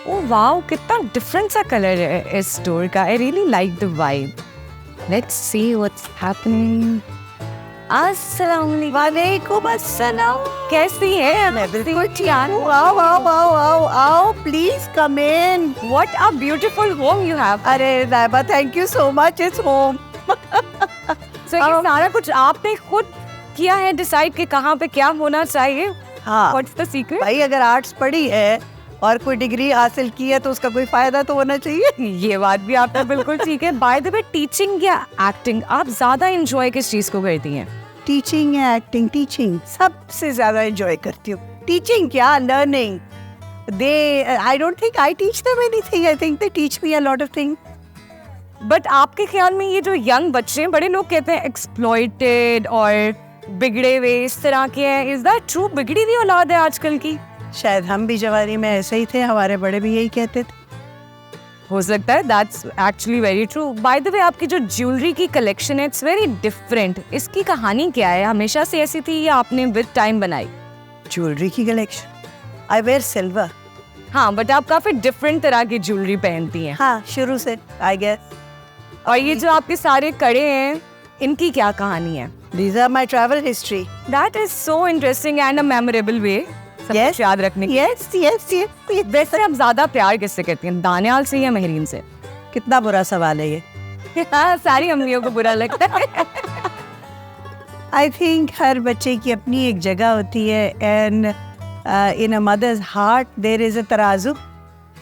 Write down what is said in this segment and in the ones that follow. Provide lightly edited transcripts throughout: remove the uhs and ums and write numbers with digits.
Oh wow, कितना different सा colour है इस स्टोर का. I really like the vibe. Let's see what's happening. अस्सलाम वालेकुम. अस्सलाम. कैसी है? मैं बिल्कुल ठीक हूँ. आओ आओ आओ आओ आओ, please come in. What a beautiful home you have. अरे Naiba, thank you so much. It's home. So ये सारा कुछ आपने खुद किया है डिसाइड कि कहाँ पे क्या होना चाहिए? हाँ What's the secret? भाई, अगर आर्ट्स पढ़ी है और कोई डिग्री हासिल की है तो उसका कोई फायदा तो होना चाहिए. ये बात भी आपका बिल्कुल ठीक है. बाय द वे, टीचिंग या एक्टिंग आप ज्यादा एंजॉय किस चीज को करती हैं? टीचिंग या एक्टिंग? टीचिंग सबसे ज्यादा एंजॉय करती हूँ. टीचिंग क्या, learning. I don't think I teach them anything. I think they teach me a lot of thing. But आपके ख्याल में ये जो यंग बच्चे हैं, बड़े लोग कहते हैं एक्सप्लॉइटेड और बिगड़े हुए इस तरह के हैं. Is that true? बिगड़ी हुई औलाद है आजकल की? शायद हम भी जवानी में ऐसे ही थे, हमारे बड़े भी यही कहते थे. हो सकता है. That's actually very true. By the way, आपकी जो ज्वेलरी की कलेक्शन है, इट्स वेरी डिफरेंट. इसकी कहानी क्या है? हमेशा से ऐसी थी या आपने विद टाइम बनाई? ज्वेलरी की कलेक्शन, आई वेयर सिल्वर. हाँ, बट आप काफी डिफरेंट तरह की ज्वेलरी पहनती हैं. हाँ, शुरू से आई गेस. और ये जो आपके सारे कड़े हैं, इनकी क्या कहानी है? These are my travel history. That is so interesting and a memorable way. सब Yes. कुछ याद रखने की. Yes, yes, yes. वैसे आप ज्यादा प्यार किससे करती हैं, दानियाल से या महरीन से? कितना बुरा सवाल है ये. हाँ, सारी अम्मियों को बुरा लगता है. I think हर बच्चे की अपनी एक जगह होती है, and in a mother's heart there is a तराजू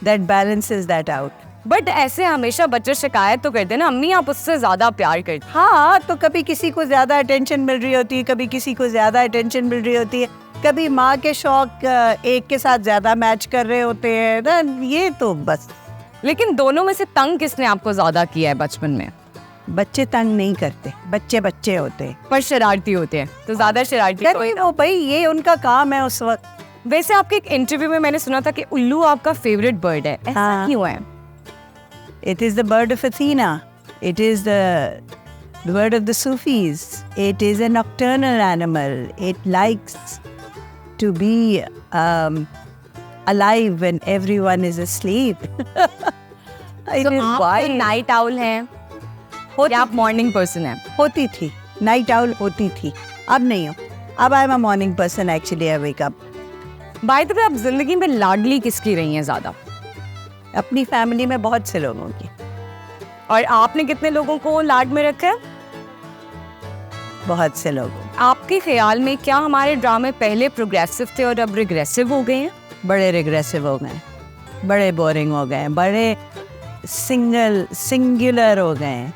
that balances that out. But ऐसे हमेशा बच्चे शिकायत तो करते हैं ना, अम्मी आप उससे ज्यादा प्यार करती हैं. हाँ, तो कभी किसी को ज्यादा अटेंशन मिल रही होती है, कभी किसी को ज्यादा अटेंशन मिल रही होती है, कभी माँ के शौक एक के साथ ज्यादा मैच कर रहे होते हैं ना. ये तो बस. लेकिन दोनों में से तंग किसने आपको ज्यादा किया है बचपन में? बच्चे तंग नहीं करते, बच्चे बच्चे होते हैं. पर शरारती होते हैं, तो ज्यादा शरारती नहीं, ओ भाई, ये उनका काम है उस वक्त. वैसे आपके एक इंटरव्यू में मैंने सुना था कि उल्लू आपका फेवरेट बर्ड है. ऐसा हाँ. क्यों है? It is the bird of Athena. It is the bird of the Sufis. It is a nocturnal animal. It likes to be alive when everyone is asleep. It तो is आप why night owl हैं या आप morning person हैं? होती थी, night owl होती थी. अब नहीं हो. अब I am a morning person. Actually I wake up. By the way, आप जिंदगी में लाडली किसकी रही हैं ज्यादा? अपनी फैमिली में बहुत से लोगों की. और आपने कितने लोगों को लाड में रखा है? बहुत से लोगों. आपके ख्याल में क्या हमारे ड्रामे पहले प्रोग्रेसिव थे और अब रिग्रेसिव हो गए हैं? बड़े रिग्रेसिव हो गए, बड़े बोरिंग हो गए, बड़े सिंगुलर हो गए,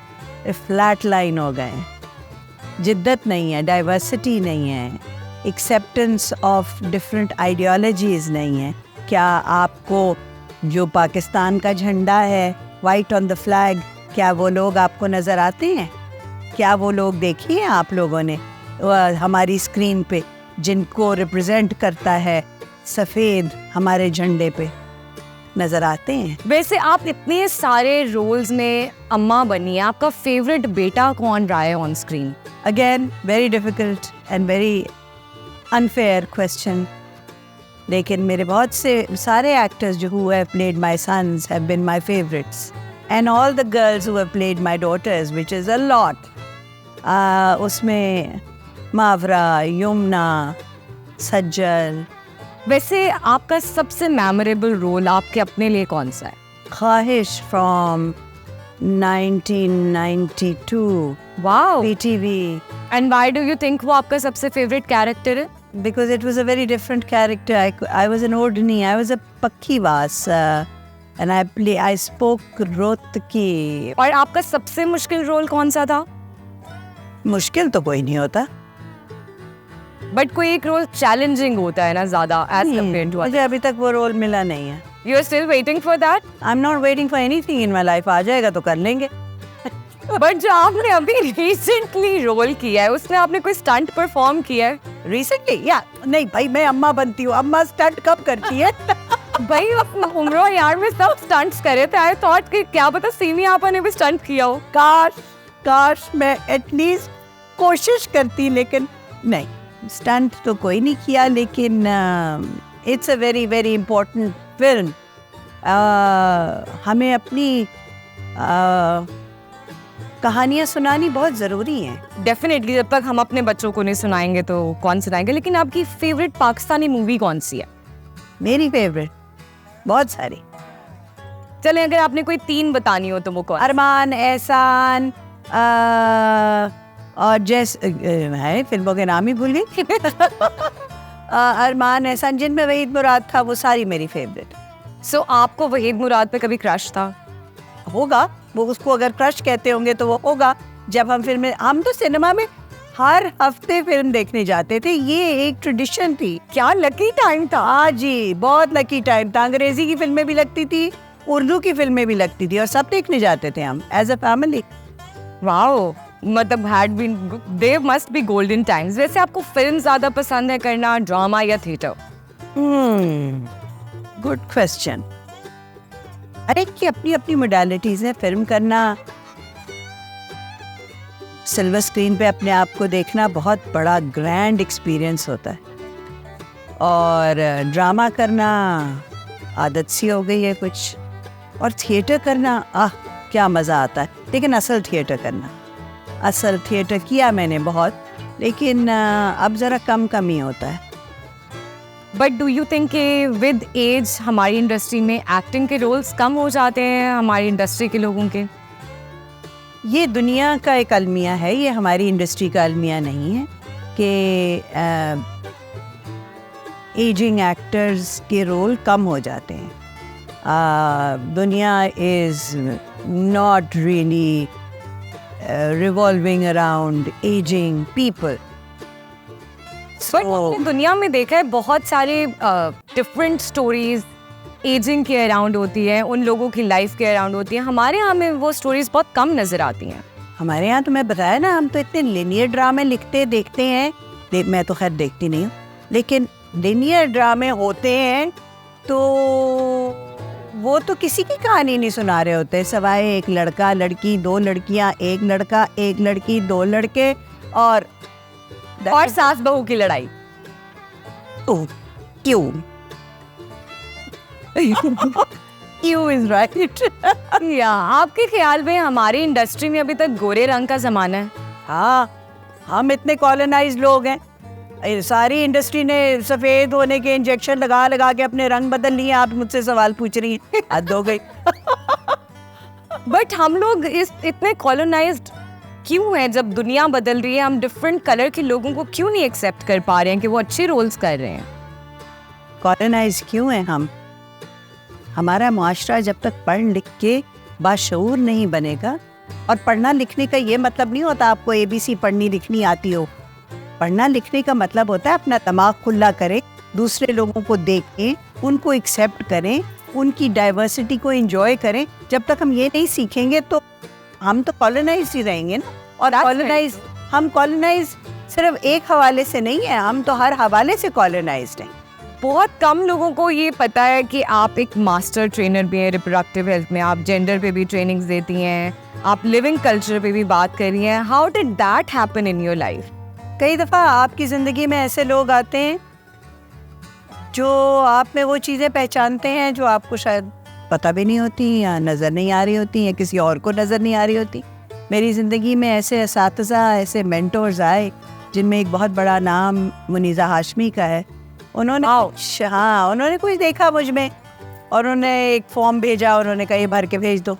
फ्लैट लाइन हो गए. जिद्दत नहीं है, डाइवर्सिटी नहीं है, एक्सेप्टेंस ऑफ डिफरेंट आइडियोलॉजीज नहीं है. क्या आपको जो पाकिस्तान का झंडा है, वाइट ऑन द फ्लैग, क्या वो लोग आपको नज़र आते हैं? क्या वो लोग देखिए आप लोगों ने हमारी स्क्रीन पे जिनको रिप्रेजेंट करता है सफ़ेद हमारे झंडे पे नज़र आते हैं? वैसे आप इतने सारे रोल्स में अम्मा बनी है, आपका फेवरेट बेटा कौन रहा है on screen? Again very difficult and very unfair question. लेकिन मेरे बहुत से सारे एक्टर्स जो who have played my sons have been my favorites, and all the girls who have played my daughters, which is a lot. उसमें मावरा, यमुना, सज्जल. वैसे आपका सबसे मेमोरेबल रोल आपके अपने लिए कौन सा है? ख्वाहिश from 1992. Wow. PTV. And why do you think वो आपका सबसे फेवरेट कैरेक्टर है? Because it was a very different character. I was an Ordini. I was a Pakhiwas. And I spoke Rotki. और आपका सबसे मुश्किल रोल कौन सा था? मुश्किल तो कोई नहीं होता. बट कोई एक रोल चैलेंजिंग होता है ना ज्यादा एज कम्पेयर टू मुझे अभी तक वो रोल मिला नहीं है. You are still waiting for that? I am not waiting for anything in my life. आ जाएगा तो कर लेंगे. बट जो आपने अभी रिसेंटली रोल किया है, उसमें आपने कोई स्टंट परफॉर्म किया है? रिसेंटली? या नहीं भाई, मैं अम्मा बनती हूँ. अम्मा स्टंट कब करती है? भाई उम्र यार में सब स्टंट्स करे थे. आई थॉट कि क्या पता सीमी आपा ने भी स्टंट किया हो. काश मैं एटलीस्ट कोशिश करती, लेकिन नहीं, स्टंट तो कोई नहीं किया. लेकिन it's a very very important film हमें अपनी कहानियाँ सुनानी बहुत ज़रूरी हैं। डेफिनेटली, जब तक हम अपने बच्चों को नहीं सुनाएंगे तो कौन सुनाएंगे। लेकिन आपकी फेवरेट पाकिस्तानी मूवी कौन सी है? मेरी फेवरेट बहुत सारी। चले, अगर आपने कोई 3 बतानी हो तो वो कौन? अरमान, एहसान और जैसे है, फिल्मों के नाम ही भूल गई। अरमान, एहसान, जिनमें वहीद मुराद था, वो सारी मेरी फेवरेट। सो आपको वहीद मुराद पे कभी क्रश था? होगा, वो उसको अगर क्रश कहते होंगे तो वो होगा। जब हम तो सिनेमा में हर हफ्ते फिल्म देखने जाते थे, ये एक ट्रेडिशन थी। क्या लकी टाइम था। हाँ जी, बहुत लकी टाइम था। अंग्रेजी की फिल्में भी लगती थी, उर्दू की फिल्में भी लगती थी, और सब देखने जाते थे हम एज अ फैमिली। वाओ, मतलब they must be golden times. वैसे आपको फिल्म ज्यादा पसंद है करना, ड्रामा या थिएटर? Good question. अरे की अपनी अपनी मोडालिटीज है। फिल्म करना, सिल्वर स्क्रीन पे अपने आप को देखना बहुत बड़ा ग्रैंड एक्सपीरियंस होता है, और ड्रामा करना आदत सी हो गई है कुछ, और थिएटर करना क्या मज़ा आता है। लेकिन असल थिएटर किया मैंने बहुत, लेकिन अब ज़रा कम ही होता है। बट डू यू थिंक कि विद एज हमारी इंडस्ट्री में एक्टिंग के रोल्स कम हो जाते हैं हमारी इंडस्ट्री के लोगों के? ये दुनिया का एक अलमिया है, ये हमारी इंडस्ट्री का अलमिया नहीं है कि एजिंग एक्टर्स के रोल कम हो जाते हैं। दुनिया is not really revolving around ageing people. हमने दुनिया में देखा है बहुत सारे डिफरेंट स्टोरीज एजिंग के अराउंड होती है, उन लोगों की लाइफ के अराउंड होती है। हमारे यहाँ में वो स्टोरीज बहुत कम नजर आती हैं। हमारे यहाँ तो मैं बताया ना, हम तो इतने लिनियर ड्रामे देखते हैं। मैं तो खैर देखती नहीं हूँ, लेकिन लिनियर ड्रामे होते हैं तो वो तो किसी की कहानी नहीं सुना रहे होते, सवाए एक लड़का लड़की, 2 लड़कियाँ, एक लड़का एक लड़की, 2 लड़के, और सास बहू की लड़ाई। क्यों You is right. या आपके ख्याल में हमारी इंडस्ट्री में अभी तक गोरे रंग का जमाना है? हाँ, हम इतने कॉलोनाइज्ड लोग हैं। सारी इंडस्ट्री ने सफेद होने के इंजेक्शन लगा के अपने रंग बदल लिए। आप मुझसे सवाल पूछ रही हैं, हद हो गई। बट हम लोग इतने कॉलोनाइज्ड क्यों हैं? जब दुनिया बदल रही है, हम डिफरेंट कलर के लोगों को क्यों नहीं एक्सेप्ट कर पा रहे हैं कि वो अच्छे रोल्स कर रहे हैं? कॉलोनाइज क्यों हैं हम? हमारा मुआशरा जब तक पढ़ लिख के बाशऊर नहीं बनेगा, और पढ़ना लिखने का ये मतलब नहीं होता आपको ABC पढ़नी लिखनी आती हो। पढ़ना लिखने का मतलब होता है अपना दिमाग खुला करें, दूसरे लोगों को देखें, उनको एक्सेप्ट करें, उनकी डाइवर्सिटी को एंजॉय करें। जब तक हम ये नहीं सीखेंगे तो हम तो कॉलोनाइज ही रहेंगे ना। और हम कॉलोनाइज सिर्फ एक हवाले से नहीं है, हम तो हर हवाले से कॉलोनाइज्ड हैं। बहुत कम लोगों को ये पता है कि आप एक मास्टर ट्रेनर भी हैं रिप्रोडक्टिव हेल्थ में, आप जेंडर पे भी ट्रेनिंग्स देती हैं, आप लिविंग कल्चर पे भी बात कर रही हैं। How did that happen in your life? कई दफ़ा आपकी ज़िंदगी में ऐसे लोग आते हैं जो आप में वो चीज़ें पहचानते हैं जो आपको शायद पता भी नहीं होती, या नज़र नहीं आ रही होती, या किसी और को नज़र नहीं आ रही होती। मेरी ज़िंदगी में ऐसे असातिज़ा, ऐसे मेंटोर्स आए, जिनमें एक बहुत बड़ा नाम मुनीज़ा हाशमी का है। उन्होंने कुछ देखा मुझ में, और उन्होंने एक फॉर्म भेजा, उन्होंने कहा ये भर के भेज दो।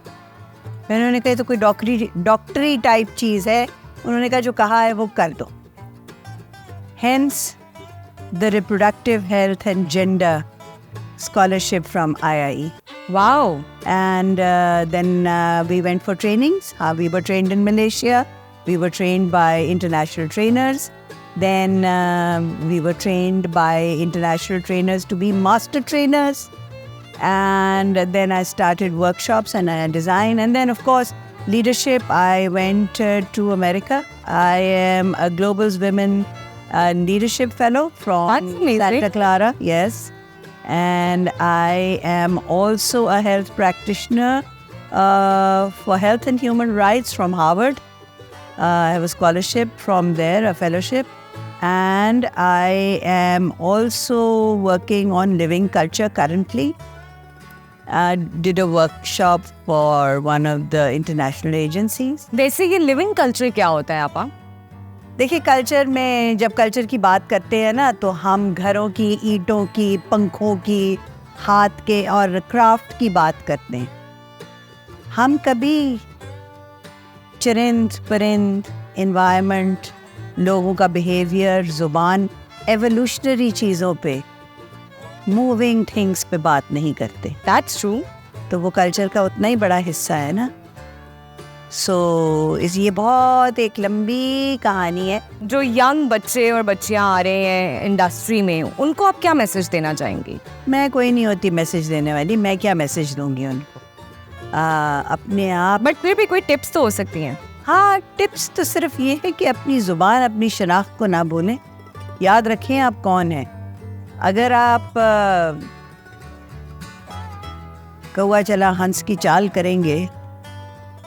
मैंने कहा तो कोई डॉक्टरी टाइप चीज़ है। उन्होंने कहा जो कहा है वो कर दो। Hence the Reproductive Health and Gender Scholarship from IIE. Wow. And then we went for trainings. We were trained in Malaysia. We were trained by international trainers. Then we were trained by international trainers to be master trainers. And then I started workshops and design. And then, of course, leadership. I went to America. I am a Global Women Leadership Fellow from Santa Clara. Yes. And I am also a health practitioner for health and human rights from Harvard. I have a scholarship from there, a fellowship. And I am also working on living culture currently. did a workshop for one of the international agencies. वैसे ये living culture क्या होता है आपा? देखिए, culture में जब culture की बात करते हैं ना, तो हम घरों की, ईंटों की, पंखों की, हाथ के और क्राफ्ट की बात करते हैं. हम कभी चरिंद परिंद, एनवायरनमेंट, लोगों का बिहेवियर, ज़ुबान, एवोल्यूशनरी चीज़ों पे, मूविंग थिंग्स पे बात नहीं करते. That's true. तो वो कल्चर का उतना ही बड़ा हिस्सा है ना. ये बहुत एक लंबी कहानी है. जो यंग बच्चे और बच्चियां आ रहे हैं इंडस्ट्री में, उनको आप क्या मैसेज देना चाहेंगी? मैं कोई नहीं होती मैसेज देने वाली. मैं क्या मैसेज दूंगी उनको? अपने आप. बट फिर भी कोई टिप्स तो हो सकती हैं. हाँ, टिप्स तो सिर्फ ये है कि अपनी ज़ुबान, अपनी शनाख्त को ना भूलें. याद रखें आप कौन हैं. अगर आप कौवा चला हंस की चाल करेंगे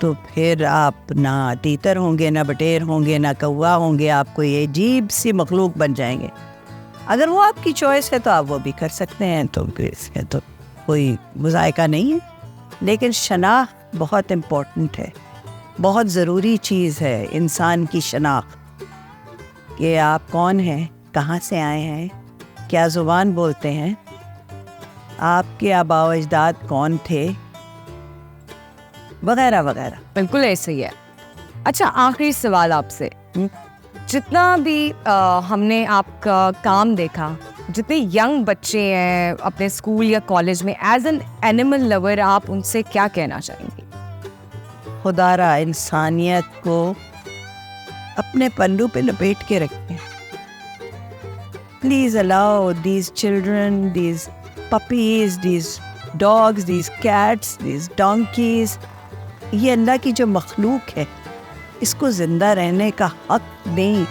तो फिर आप ना तीतर होंगे, ना बटेर होंगे, ना कौवा होंगे. आप कोई अजीब सी मखलूक बन जाएंगे. अगर वो आपकी चॉइस है तो आप वो भी कर सकते हैं, तो इसमें तो कोई मुज़ायका नहीं है. लेकिन शनाख्त बहुत इम्पोर्टेंट है, बहुत ज़रूरी चीज़ है इंसान की शनाख्त, कि आप कौन हैं, कहाँ से आए हैं, क्या ज़ुबान बोलते हैं, आपके आबा व अजदाद कौन थे, वगैरह वगैरह. बिल्कुल ऐसे ही है. अच्छा, आखिरी सवाल आपसे. जितना भी हमने आपका काम देखा, जितने यंग बच्चे हैं अपने स्कूल या कॉलेज में, एज एन एनिमल लवर आप उनसे क्या कहना चाहेंगे? खुदारा इंसानियत को अपने पल्लू पे लपेट के रखें. Please allow these children, these puppies, these dogs, these cats, these donkeys, ये अल्लाह की जो मखलूक है, इसको ज़िंदा रहने का हक दें.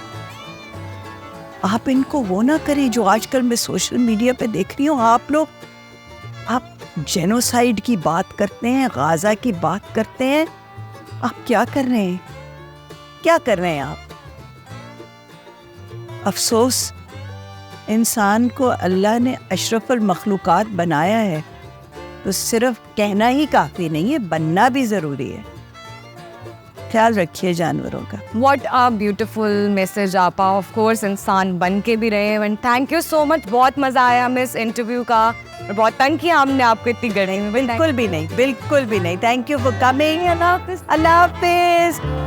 आप इनको वो ना करें जो आजकल मैं सोशल मीडिया पे देख रही हूँ. आप लोग, आप जेनोसाइड की बात करते हैं, गाज़ा की बात करते हैं. आप क्या कर रहे हैं? क्या कर रहे हैं आप? अफसोस, इंसान को अल्लाह ने अशरफुल मखलूक़ात बनाया है, तो सिर्फ कहना ही काफ़ी नहीं है, बनना भी ज़रूरी है. ख्याल रखिए जानवरों का. What a beautiful message आपा. ऑफ कोर्स इंसान बन के भी रहे. And thank you so much. बहुत मज़ा आया हमें इस इंटरव्यू का. और बहुत तंग किया हमने आपको इतनी गड़े में. बिल्कुल भी नहीं, बिल्कुल भी नहीं. Thank you for coming. Allah हाफिज़.